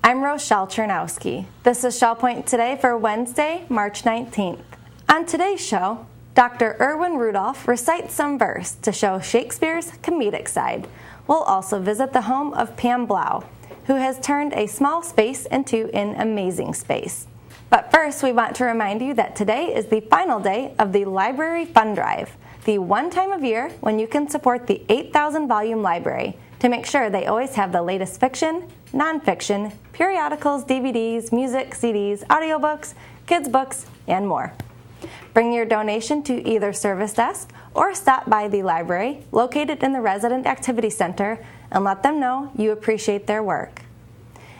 I'm Rochelle Chernowski. This is Shell Point Today for Wednesday, March 19th. On today's show, Dr. Erwin Rudolph recites some verse to show Shakespeare's comedic side. We'll also visit the home of Pam Blough, who has turned a small space into an amazing space. But first, we want to remind you that today is the final day of the Library Fund Drive, the one time of year when you can support the 8,000 volume library to make sure they always have the latest fiction, nonfiction, periodicals, DVDs, music, CDs, audiobooks, kids' books, and more. Bring your donation to either service desk or stop by the library located in the Resident Activity Center and let them know you appreciate their work.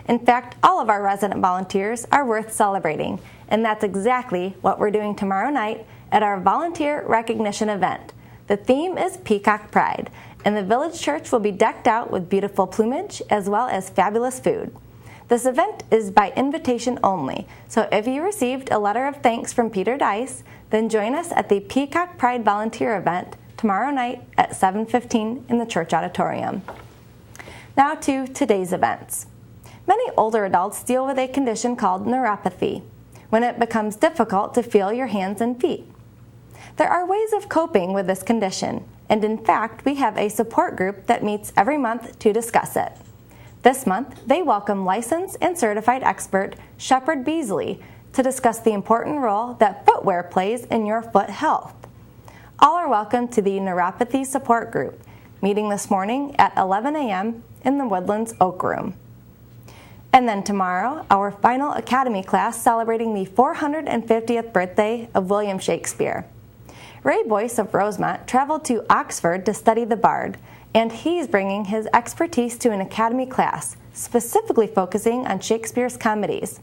In fact, all of our resident volunteers are worth celebrating, and that's exactly what we're doing tomorrow night at our volunteer recognition event. The theme is Peacock Pride, and the village church will be decked out with beautiful plumage as well as fabulous food. This event is by invitation only, so if you received a letter of thanks from Peter Dice, then join us at the Peacock Pride volunteer event tomorrow night at 7:15 in the church auditorium. Now to today's events. Many older adults deal with a condition called neuropathy, when it becomes difficult to feel your hands and feet. There are ways of coping with this condition, and in fact, we have a support group that meets every month to discuss it. This month, they welcome licensed and certified expert Shepard Beasley to discuss the important role that footwear plays in your foot health. All are welcome to the Neuropathy Support Group, meeting this morning at 11 a.m. in the Woodlands Oak Room. And then tomorrow, our final Academy class celebrating the 450th birthday of William Shakespeare. Ray Boyce of Rosemont traveled to Oxford to study the Bard, and he's bringing his expertise to an Academy class, specifically focusing on Shakespeare's comedies.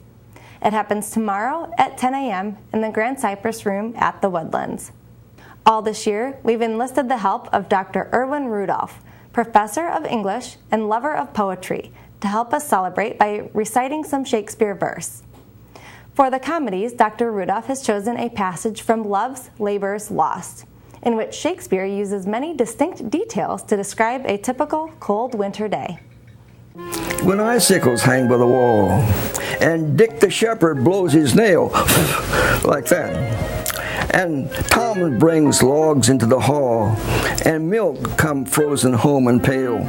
It happens tomorrow at 10 a.m. in the Grand Cypress Room at the Woodlands. All this year, we've enlisted the help of Dr. Erwin Rudolph, professor of English and lover of poetry, to help us celebrate by reciting some Shakespeare verse. For the comedies, Dr. Rudolph has chosen a passage from Love's Labour's Lost, in which Shakespeare uses many distinct details to describe a typical cold winter day. When icicles hang by the wall, and Dick the shepherd blows his nail, like that, and Tom brings logs into the hall, and milk come frozen home and pale.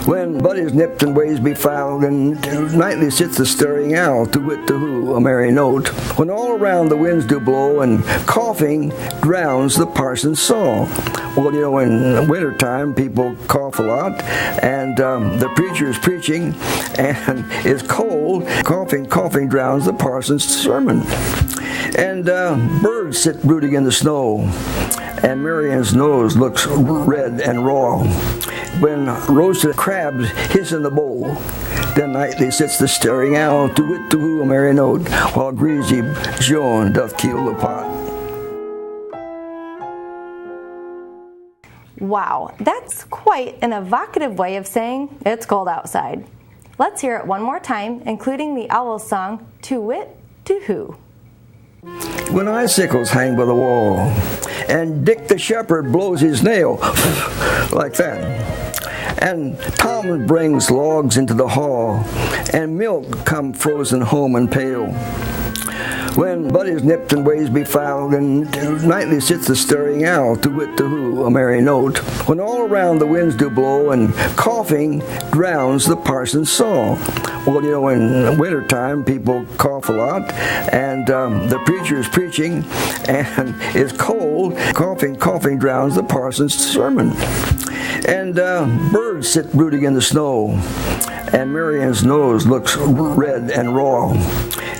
When Buddy's nipped and ways befouled, and nightly sits the staring owl, to wit to who, a merry note. When all around the winds do blow, and coughing drowns the parson's song. Well, you know, in wintertime, people cough a lot, and the preacher is preaching, and it's cold. Coughing drowns the parson's sermon. And birds sit brooding in the snow, and Marian's nose looks red and raw. When roasted crabs hiss in the bowl, then nightly sits the staring owl, to wit to who, a merry note, while greasy Joan doth keel the pot. Wow, that's quite an evocative way of saying it's cold outside. Let's hear it one more time, including the owl's song, To Wit to Who. When icicles hang by the wall, and Dick the shepherd blows his nail, like that, and Tom brings logs into the hall, and milk come frozen home and pale. When Buddy's nipped and ways befouled, and nightly sits the staring owl, to wit to who, a merry note. When all around the winds do blow, and coughing drowns the parson's song. Well, you know, in wintertime, people cough a lot, and the preacher is preaching, and it's cold. Coughing drowns the parson's sermon. And birds sit brooding in the snow, and Marian's nose looks red and raw.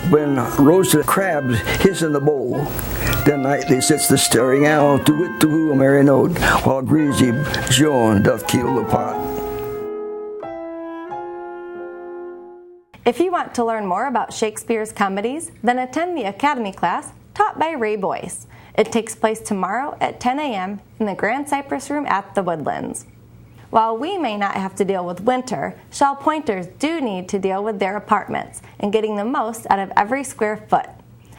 When roasted crabs hiss in the bowl, then nightly sits the staring owl, to wit to who, a merry note, while greasy Joan doth keel the pot. If you want to learn more about Shakespeare's comedies, then attend the Academy class taught by Ray Boyce. It takes place tomorrow at 10 a.m. in the Grand Cypress Room at the Woodlands. While we may not have to deal with winter, Shell Pointers do need to deal with their apartments and getting the most out of every square foot.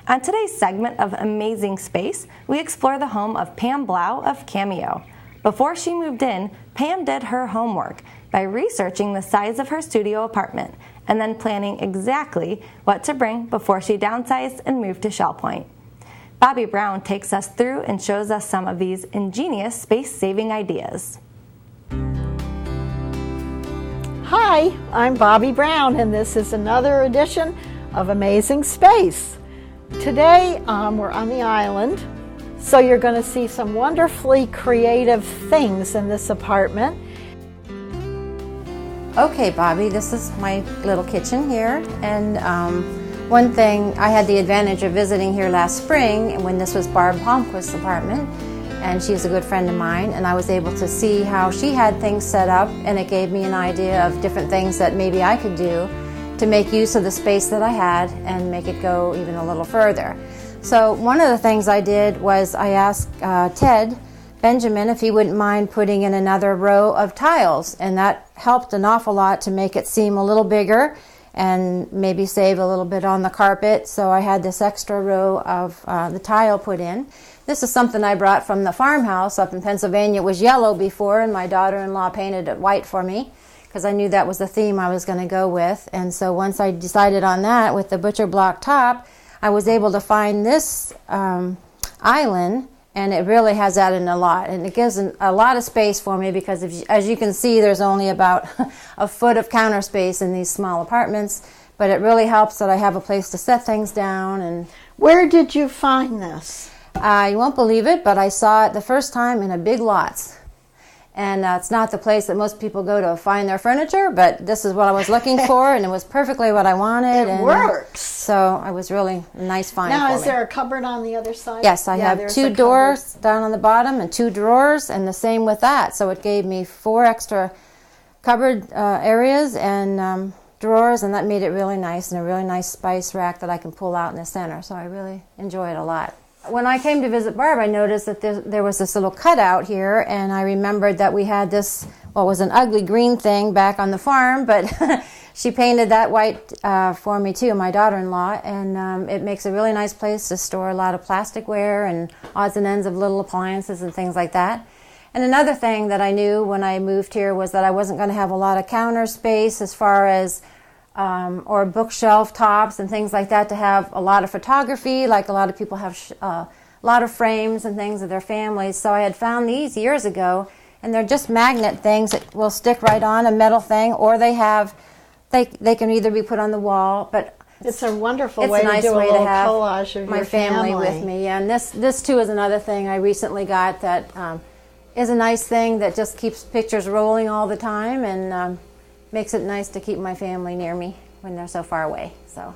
On today's segment of Amazing Space, we explore the home of Pam Blough of Cameo. Before she moved in, Pam did her homework by researching the size of her studio apartment and then planning exactly what to bring before she downsized and moved to Shell Point. Bobby Brown takes us through and shows us some of these ingenious space-saving ideas. Hi, I'm Bobby Brown, and this is another edition of Amazing Space. Today, we're on the island, so you're going to see some wonderfully creative things in this apartment. Okay, Bobby, this is my little kitchen here, and one thing, I had the advantage of visiting here last spring when this was Barb Palmquist's apartment, and she's a good friend of mine, and I was able to see how she had things set up, and it gave me an idea of different things that maybe I could do to make use of the space that I had and make it go even a little further. So one of the things I did was I asked Ted Benjamin if he wouldn't mind putting in another row of tiles, and that helped an awful lot to make it seem a little bigger and maybe save a little bit on the carpet. So I had this extra row of the tile put in. This is something I brought from the farmhouse up in Pennsylvania. It was yellow before, and my daughter-in-law painted it white for me because I knew that was the theme I was going to go with. And so once I decided on that with the butcher block top, I was able to find this island, and it really has added a lot, and it gives a lot of space for me because as you can see, there's only about a foot of counter space in these small apartments, but it really helps that I have a place to set things down. And Where did you find this? You won't believe it, but I saw it the first time in a Big Lots. And it's not the place that most people go to find their furniture, but this is what I was looking for, and it was perfectly what I wanted. It works. So it was really a nice find for me. Now, is there a cupboard on the other side? Yes, I have 2 doors down on the bottom and 2 drawers, and the same with that. So it gave me 4 extra cupboard areas and drawers, and that made it really nice, and a really nice spice rack that I can pull out in the center. So I really enjoy it a lot. When I came to visit Barb, I noticed that there was this little cutout here, and I remembered that we had this, well, it was an ugly green thing back on the farm, but she painted that white for me too, my daughter-in-law, and it makes a really nice place to store a lot of plasticware and odds and ends of little appliances and things like that. And another thing that I knew when I moved here was that I wasn't going to have a lot of counter space as far as or bookshelf tops and things like that to have a lot of photography, like a lot of people have a lot of frames and things of their families. So I had found these years ago, and they're just magnet things that will stick right on a metal thing, or they can either be put on the wall. But it's a wonderful it's way a nice to do way a little to have collage of my your family with me. And this too is another thing I recently got that is a nice thing that just keeps pictures rolling all the time, and makes it nice to keep my family near me when they're so far away. So,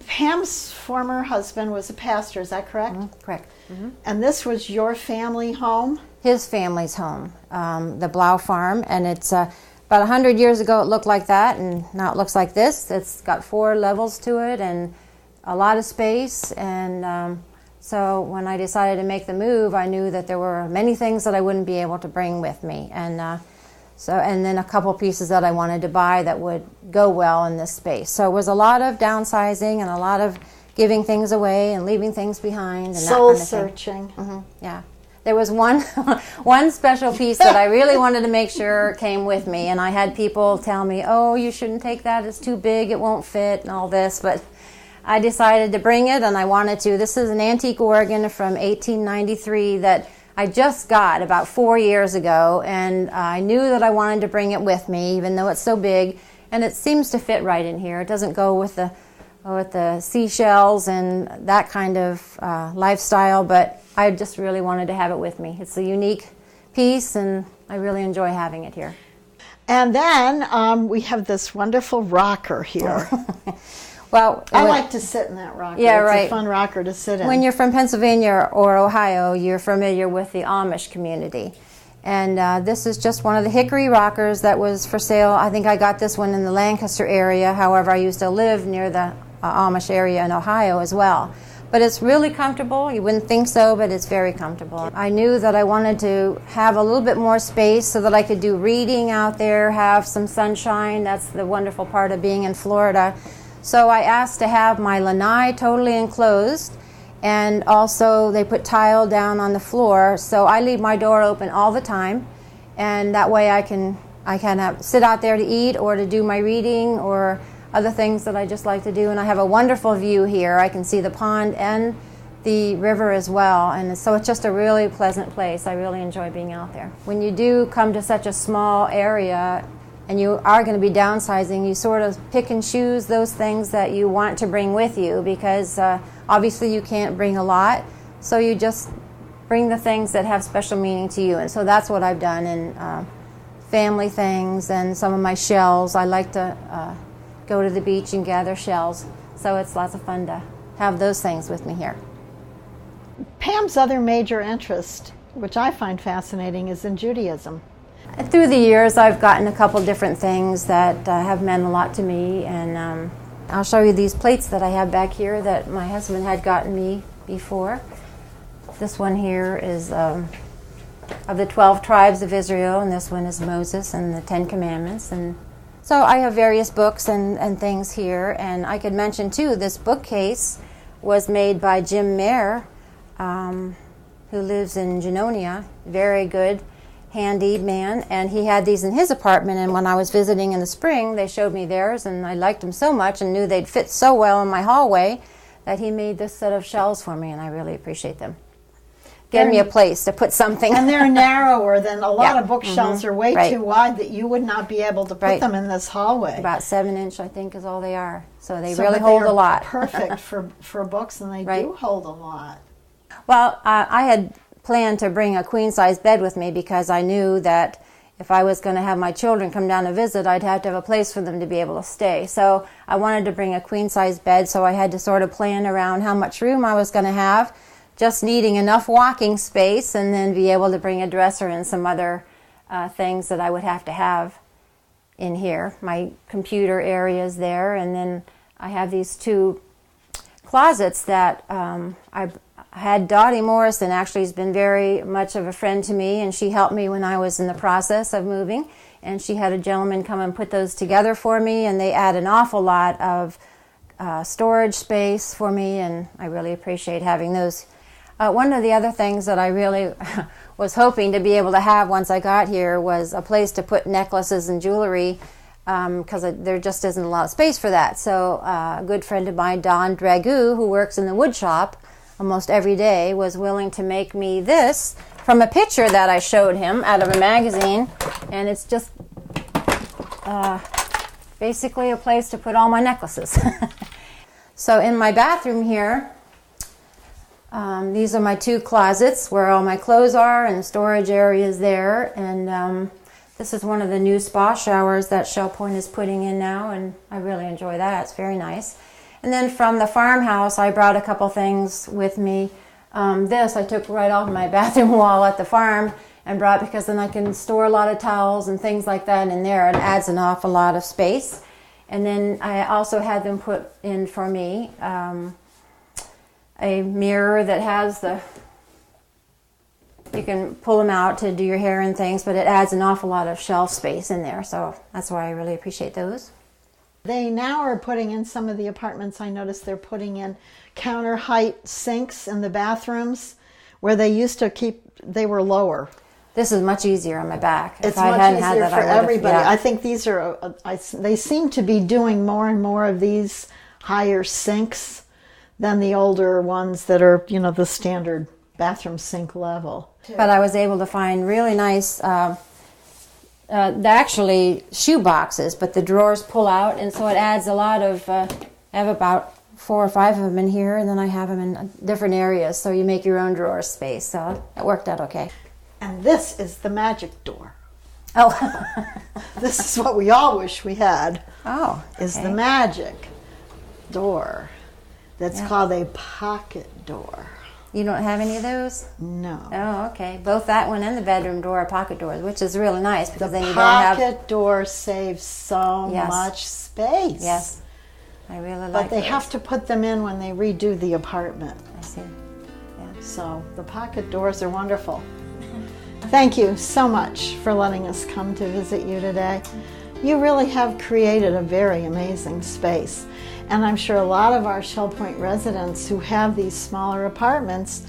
Pam's former husband was a pastor, is that correct? Mm-hmm. Correct. Mm-hmm. And this was your family home? His family's home, the Blough farm, and it's about 100 years ago it looked like that, and now it looks like this. It's got 4 levels to it and a lot of space, and so when I decided to make the move, I knew that there were many things that I wouldn't be able to bring with me, and then a couple pieces that I wanted to buy that would go well in this space. So it was a lot of downsizing and a lot of giving things away and leaving things behind. And soul that kind of searching. Mm-hmm. Yeah. There was one special piece that I really wanted to make sure came with me, and I had people tell me, oh, you shouldn't take that, it's too big, it won't fit, and all this, but I decided to bring it, and I wanted to. This is an antique organ from 1893 that I just got about 4 years ago, and I knew that I wanted to bring it with me, even though it's so big, and it seems to fit right in here. It doesn't go with the seashells and that kind of lifestyle, but I just really wanted to have it with me. It's a unique piece, and I really enjoy having it here. And then we have this wonderful rocker here. Well, I like to sit in that rocker. Yeah, it's right. a fun rocker to sit in. When you're from Pennsylvania or Ohio, you're familiar with the Amish community. And this is just one of the hickory rockers that was for sale. I think I got this one in the Lancaster area. However, I used to live near the Amish area in Ohio as well. But it's really comfortable. You wouldn't think so, but it's very comfortable. I knew that I wanted to have a little bit more space so that I could do reading out there, have some sunshine. That's the wonderful part of being in Florida. So I asked to have my lanai totally enclosed, and also they put tile down on the floor. So I leave my door open all the time, and that way I can sit out there to eat or to do my reading, or other things that I just like to do. And I have a wonderful view here. I can see the pond and the river as well, and so it's just a really pleasant place. I really enjoy being out there. When you do come to such a small area and you are going to be downsizing, you sort of pick and choose those things that you want to bring with you, because obviously you can't bring a lot, so you just bring the things that have special meaning to you. And so that's what I've done, and family things and some of my shells. I like to go to the beach and gather shells, so it's lots of fun to have those things with me here. Pam's other major interest, which I find fascinating, is in Judaism. Through the years, I've gotten a couple different things that have meant a lot to me, and I'll show you these plates that I have back here that my husband had gotten me before. This one here is of the 12 tribes of Israel, and this one is Moses and the 10 Commandments. And so I have various books and things here, and I could mention too, this bookcase was made by Jim Mayer, who lives in Genonia, very good, handy man, and he had these in his apartment, and when I was visiting in the spring, they showed me theirs, and I liked them so much and knew they'd fit so well in my hallway that he made this set of shelves for me, and I really appreciate them. Give me a place to put something. And they're narrower than a lot of bookshelves are way too wide that you would not be able to put them in this hallway. About 7-inch, I think, is all they are. So they really hold a lot. Perfect for books, and they do hold a lot. Well, I had planned to bring a queen-size bed with me because I knew that if I was going to have my children come down to visit, I'd have to have a place for them to be able to stay. So I wanted to bring a queen-size bed, so I had to sort of plan around how much room I was going to have, just needing enough walking space, and then be able to bring a dresser and some other things that I would have to have in here. My computer area is there, and then I have these two closets that I had Dottie Morrison actually has been very much of a friend to me, and she helped me when I was in the process of moving, and she had a gentleman come and put those together for me, and they add an awful lot of storage space for me, and I really appreciate having those. One of the other things that I really was hoping to be able to have once I got here was a place to put necklaces and jewelry, because there just isn't a lot of space for that. So a good friend of mine, Don Dragoo, who works in the wood shop almost every day, was willing to make me this from a picture that I showed him out of a magazine, and it's just basically a place to put all my necklaces. So in my bathroom here, these are my two closets where all my clothes are, and the storage area is there, and this is one of the new spa showers that Shell Point is putting in now, and I really enjoy that. It's very nice. And then from the farmhouse, I brought a couple things with me. This I took right off my bathroom wall at the farm and brought, because then I can store a lot of towels and things like that in there. It adds an awful lot of space. And then I also had them put in for me a mirror that has you can pull them out to do your hair and things, but it adds an awful lot of shelf space in there. So that's why I really appreciate those. They now are putting in some of the apartments. I noticed they're putting in counter height sinks in the bathrooms where they used to they were lower. This is much easier on my back. It's much easier for everybody. I think these are, they seem to be doing more and more of these higher sinks than the older ones that are, the standard bathroom sink level. But I was able to find really nice, they're actually shoe boxes, but the drawers pull out, and so it adds a lot of, I have about 4 or 5 of them in here, and then I have them in different areas, so you make your own drawer space, so it worked out okay. And this is the magic door. Oh. This is what we all wish we had. Oh, okay. Is the magic door. That's called a pocket door. You don't have any of those? No. Oh, okay. Both that one and the bedroom door are pocket doors, which is really nice, because then you don't have... The pocket door saves so much space. Yes. I really like But they those. have to put them in when they redo the apartment. I see. Yeah. So the pocket doors are wonderful. Thank you so much for letting us come to visit you today. You really have created a very amazing space. And I'm sure a lot of our Shell Point residents who have these smaller apartments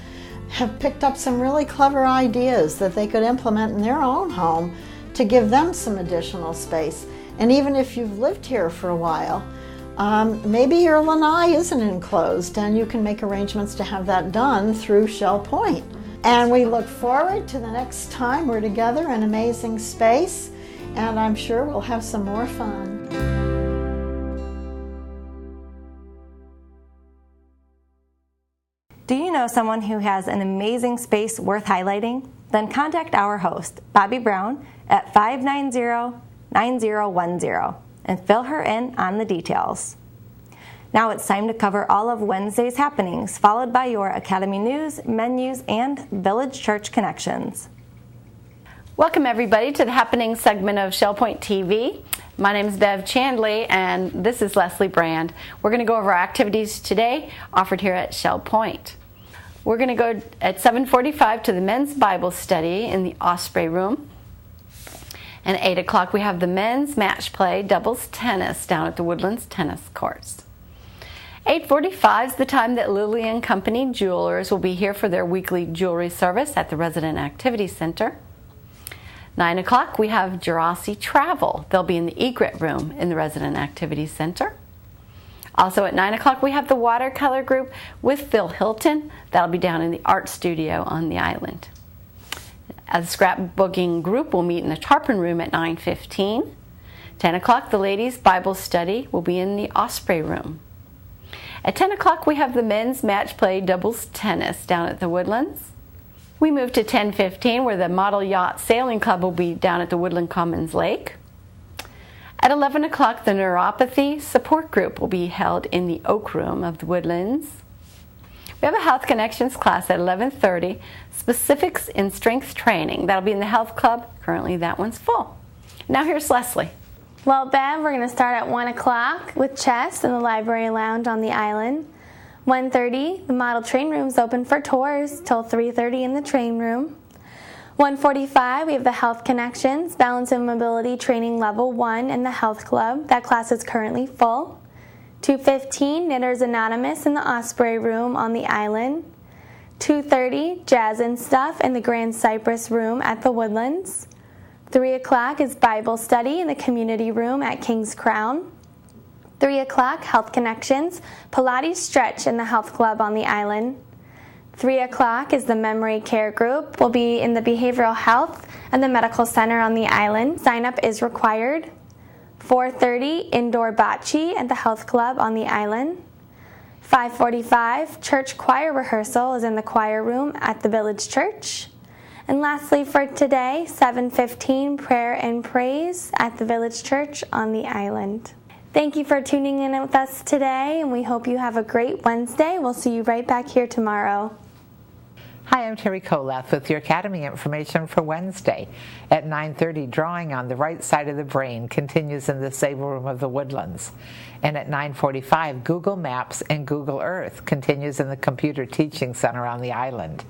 have picked up some really clever ideas that they could implement in their own home to give them some additional space. And even if you've lived here for a while, Maybe your lanai isn't enclosed, and you can make arrangements to have that done through Shell Point. And we look forward to the next time we're together in Amazing Space, and I'm sure we'll have some more fun. Do you know someone who has an amazing space worth highlighting? Then contact our host, Bobby Brown, at 590-9010 and fill her in on the details. Now it's time to cover all of Wednesday's happenings, followed by your Academy News, menus, and Village Church connections. Welcome everybody to the Happening segment of Shell Point TV. My name is Bev Chandley and this is Leslie Brand. We're going to go over our activities today offered here at Shell Point. We're going to go at 7:45 to the men's Bible study in the Osprey room. And at 8 o'clock we have the men's match play doubles tennis down at the Woodlands tennis courts. 8:45 is the time that Lilly and Company Jewelers will be here for their weekly jewelry service at the Resident Activity Center. 9 o'clock we have Gerasi Travel. They'll be in the egret room in the Resident Activity Center. Also at 9 o'clock we have the watercolor group with Phil Hilton. That'll be down in the art studio on the island. The scrapbooking group will meet in the tarpon room at 9:15. 10 o'clock the ladies' Bible study will be in the Osprey room. At 10 o'clock we have the men's match play doubles tennis down at the Woodlands. We move to 10:15 where the Model Yacht Sailing Club will be down at the Woodland Commons Lake. At 11 o'clock the Neuropathy Support Group will be held in the Oak Room of the Woodlands. We have a Health Connections class at 11:30, Specifics in Strength Training. That'll be in the Health Club. Currently that one's full. Now here's Leslie. Well, Bev, we're going to start at 1 o'clock with chess in the Library Lounge on the island. 1:30, the model train room's open for tours till 3:30 in the train room. 1:45, we have the Health Connections, Balance and Mobility Training Level 1 in the Health Club. That class is currently full. 2:15, Knitters Anonymous in the Osprey room on the island. 2:30, Jazz and Stuff in the Grand Cypress room at the Woodlands. 3 o'clock is Bible study in the community room at King's Crown. 3 o'clock, Health Connections, Pilates stretch in the Health Club on the island. 3 o'clock is the Memory Care Group. Will be in the Behavioral Health and the Medical Center on the island. Sign up is required. 4:30, Indoor Bocce at the Health Club on the island. 5:45, Church Choir Rehearsal is in the choir room at the Village Church. And lastly for today, 7:15, Prayer and Praise at the Village Church on the island. Thank you for tuning in with us today, and we hope you have a great Wednesday. We'll see you right back here tomorrow. Hi, I'm Terry Kolath with your Academy information for Wednesday. At 9:30, Drawing on the Right Side of the Brain continues in the Sable Room of the Woodlands. And at 9:45, Google Maps and Google Earth continues in the Computer Teaching Center on the island.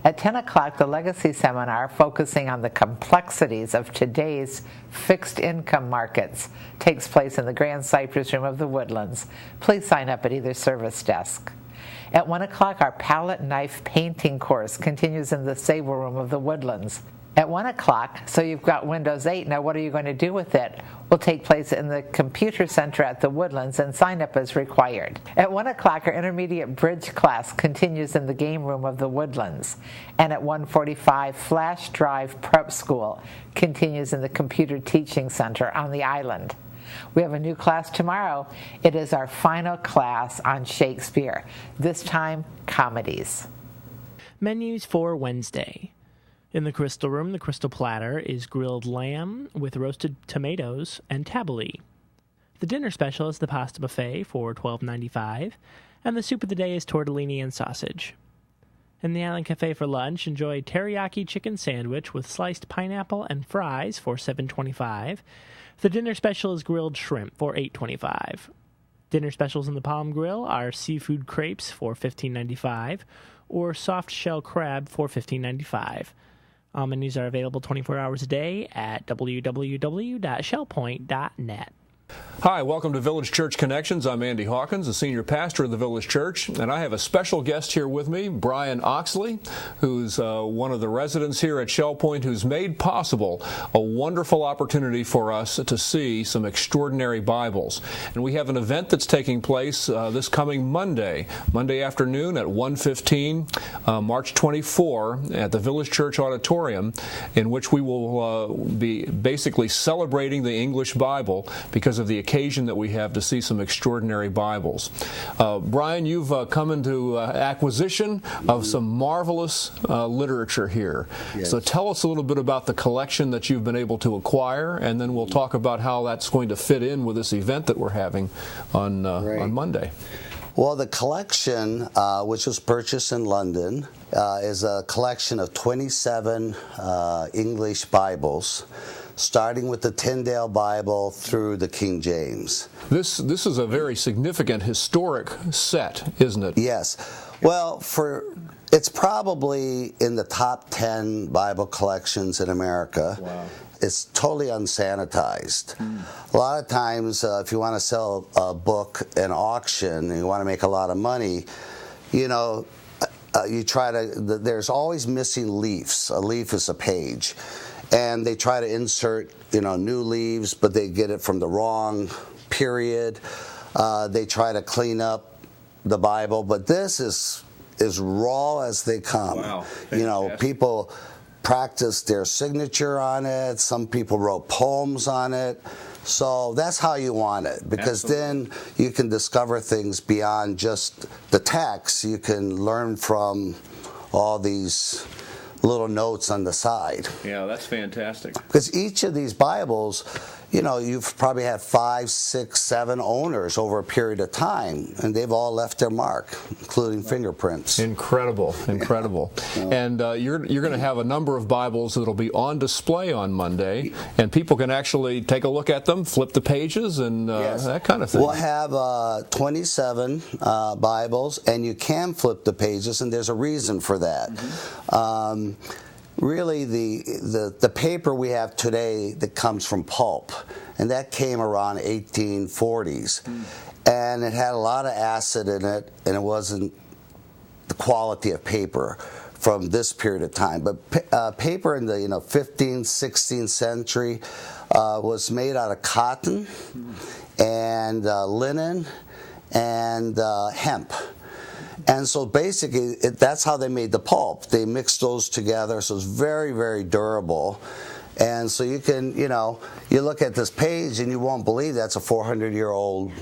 At 10 o'clock, the Legacy Seminar, focusing on the complexities of today's fixed income markets, takes place in the Grand Cypress Room of the Woodlands. Please sign up at either service desk. At 1 o'clock, our palette knife painting course continues in the Sable Room of the Woodlands. At 1 o'clock, so you've got Windows 8, now what are you going to do with it? Will take place in the Computer Center at the Woodlands, and sign up is required. At 1 o'clock, our Intermediate Bridge class continues in the Game Room of the Woodlands. And at 1:45, Flash Drive Prep School continues in the Computer Teaching Center on the island. We have a new class tomorrow. It is our final class on Shakespeare, this time comedies. Menus for Wednesday. In the Crystal Room, the Crystal Platter is grilled lamb with roasted tomatoes and tabbouleh. The dinner special is the pasta buffet for $12.95, and the soup of the day is tortellini and sausage. In the Island Cafe for lunch, enjoy teriyaki chicken sandwich with sliced pineapple and fries for $7.25. The dinner special is grilled shrimp for $8.25. Dinner specials in the Palm Grill are seafood crepes for $15.95 or soft shell crab for $15.95. Menus are available 24 hours a day at www.shellpoint.net. Hi, welcome to Village Church Connections. I'm Andy Hawkins, the senior pastor of the Village Church, and I have a special guest here with me, Brian Oxley, who's one of the residents here at Shell Point, who's made possible a wonderful opportunity for us to see some extraordinary Bibles. And we have an event that's taking place this coming Monday afternoon at 1:15, March 24, at the Village Church Auditorium, in which we will be basically celebrating the English Bible because of the occasion that we have to see some extraordinary Bibles. Brian, you've come into acquisition of some marvelous literature here. Yes. So tell us a little bit about the collection that you've been able to acquire, and then we'll talk about how that's going to fit in with this event that we're having on Monday. Well, the collection, which was purchased in London, is a collection of 27 English Bibles, starting with the Tyndale Bible through the King James. This is a very significant historic set, isn't it? Yes. Well, it's probably in the top 10 Bible collections in America. Wow. It's totally unsanitized. A lot of times, if you want to sell a book at auction and you want to make a lot of money, you try to, there's always missing leaves. A leaf is a page. And they try to insert, new leaves, but they get it from the wrong period. They try to clean up the Bible, but this is raw as they come. Wow. People practiced their signature on it. Some people wrote poems on it. So that's how you want it, because then you can discover things beyond just the text. You can learn from all these little notes on the side. Yeah, that's fantastic. Because each of these Bibles, you've probably had 5, 6, 7 owners over a period of time, and they've all left their mark, including fingerprints. Incredible. And you're going to have a number of Bibles that'll be on display on Monday, and people can actually take a look at them, flip the pages, and that kind of thing. We'll have 27 Bibles, and you can flip the pages, and there's a reason for that. Mm-hmm. Really, the paper we have today that comes from pulp, and that came around 1840s, and it had a lot of acid in it, and it wasn't the quality of paper from this period of time. But paper in the 15th, 16th century was made out of cotton and linen and hemp. And so basically, that's how they made the pulp. They mixed those together, so it's very, very durable. And so you can, you look at this page and you won't believe that's a 400-year-old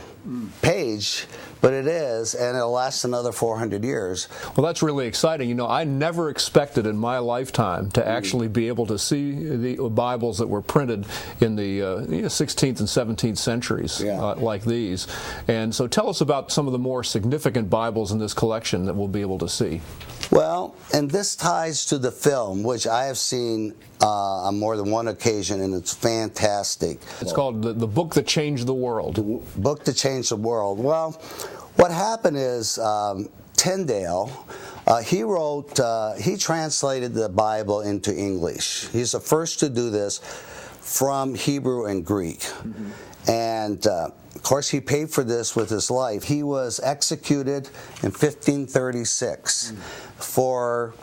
page, but it is, and it'll last another 400 years. Well, that's really exciting. I never expected in my lifetime to actually be able to see the Bibles that were printed in the 16th and 17th centuries like these. And so tell us about some of the more significant Bibles in this collection that we'll be able to see. Well, and this ties to the film, which I have seen on more than one occasion, and it's fantastic. It's called The Book That Changed the World. The Book That Changed the World. Well, what happened is Tyndale, he translated the Bible into English. He's the first to do this from Hebrew and Greek. Mm-hmm. And of course, he paid for this with his life. He was executed in 1536 for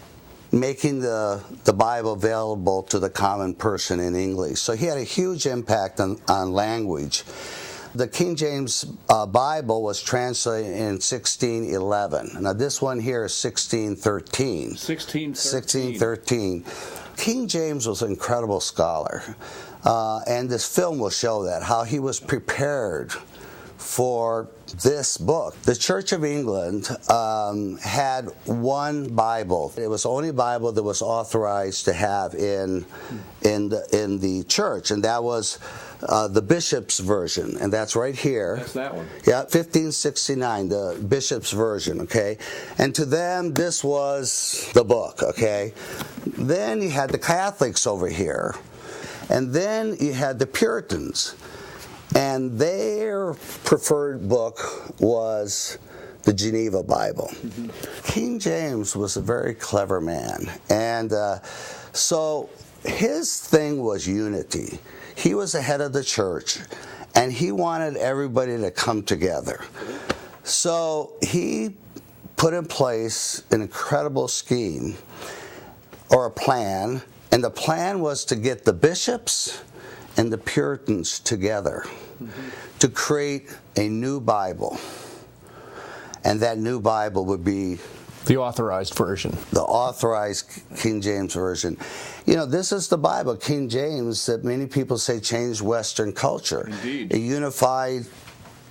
making the Bible available to the common person in English. So he had a huge impact on language. The King James Bible was translated in 1611. Now this one here is 1613. 1613. King James was an incredible scholar. And this film will show that, how he was prepared for this book. The Church of England had one Bible. It was the only Bible that was authorized to have in the church, and that was the bishop's version, and that's right here. That's that one. Yeah, 1569, the bishop's version, okay? And to them, this was the book, okay? Then you had the Catholics over here, and then you had the Puritans, and their preferred book was the Geneva Bible. Mm-hmm. King James was a very clever man, and so his thing was unity. He was the head of the church, and he wanted everybody to come together. So he put in place an incredible scheme, or a plan, and the plan was to get the bishops and the Puritans together to create a new Bible. And that new Bible would be the authorized version. The authorized King James Version. You know, this is the Bible, King James, that many people say changed Western culture. Indeed. It unified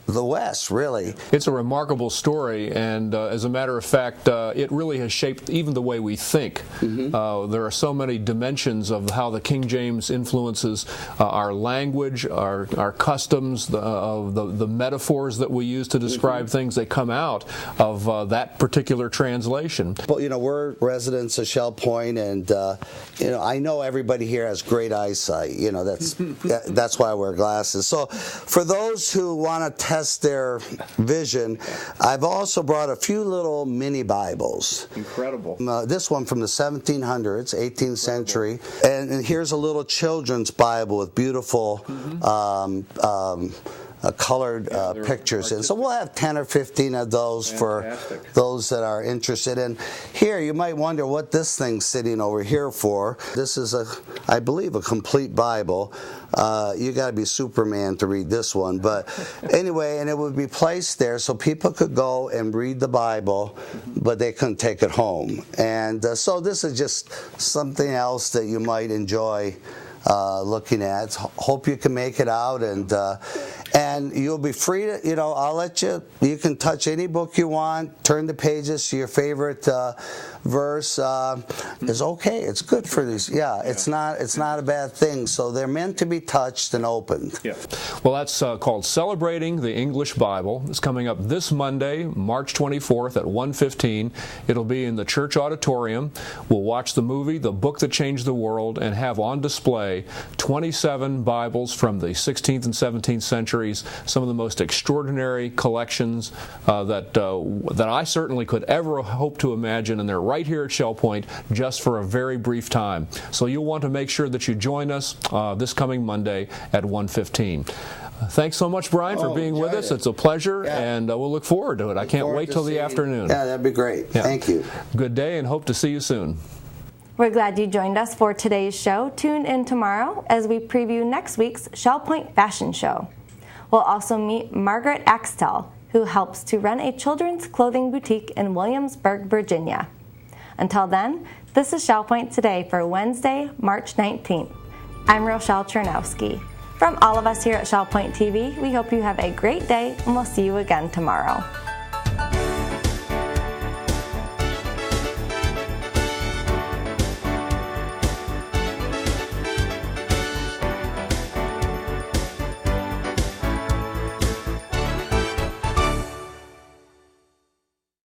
the West, really. It's a remarkable story, and as a matter of fact, it really has shaped even the way we think. There are so many dimensions of how the King James influences our language, our customs, the metaphors that we use to describe things. They come out of that particular translation. Well, you know, we're residents of Shell Point, and you know, I know everybody here has great eyesight. You know, that's why I wear glasses. So, for those who want to test their vision, I've also brought a few little mini Bibles. Incredible. This one from the 1700s, 18th century, and here's a little children's Bible with beautiful colored pictures in. So we'll have 10 or 15 of those. Fantastic. For those that are interested. And here, you might wonder what this thing's sitting over here for. This is, I believe, a complete Bible. You got to be Superman to read this one. But anyway, and it would be placed there so people could go and read the Bible, but they couldn't take it home. And so this is just something else that you might enjoy looking at. Hope you can make it out, and you'll be free to, you know, I'll let you can touch any book you want, turn the pages to your favorite verse. Is okay. It's good for these. Yeah, it's not a bad thing. So they're meant to be touched and opened. Yeah. Well, that's called Celebrating the English Bible. It's coming up this Monday, March 24th at 1:15. It'll be in the church auditorium. We'll watch the movie, The Book That Changed the World, and have on display 27 Bibles from the 16th and 17th centuries, some of the most extraordinary collections that I certainly could ever hope to imagine, and they're right here at Shell Point just for a very brief time. So you'll want to make sure that you join us this coming Monday at 1:15. Thanks so much, Brian, for being with us. It's a pleasure, and we'll look forward to it. I can't wait till the afternoon. Yeah, that'd be great. Yeah. Thank you. Good day, and hope to see you soon. We're glad you joined us for today's show. Tune in tomorrow as we preview next week's Shell Point Fashion Show. We'll also meet Margaret Axtell, who helps to run a children's clothing boutique in Williamsburg, Virginia. Until then, this is Shell Point Today for Wednesday, March 19th. I'm Rochelle Chernowski. From all of us here at Shell Point TV, we hope you have a great day, and we'll see you again tomorrow.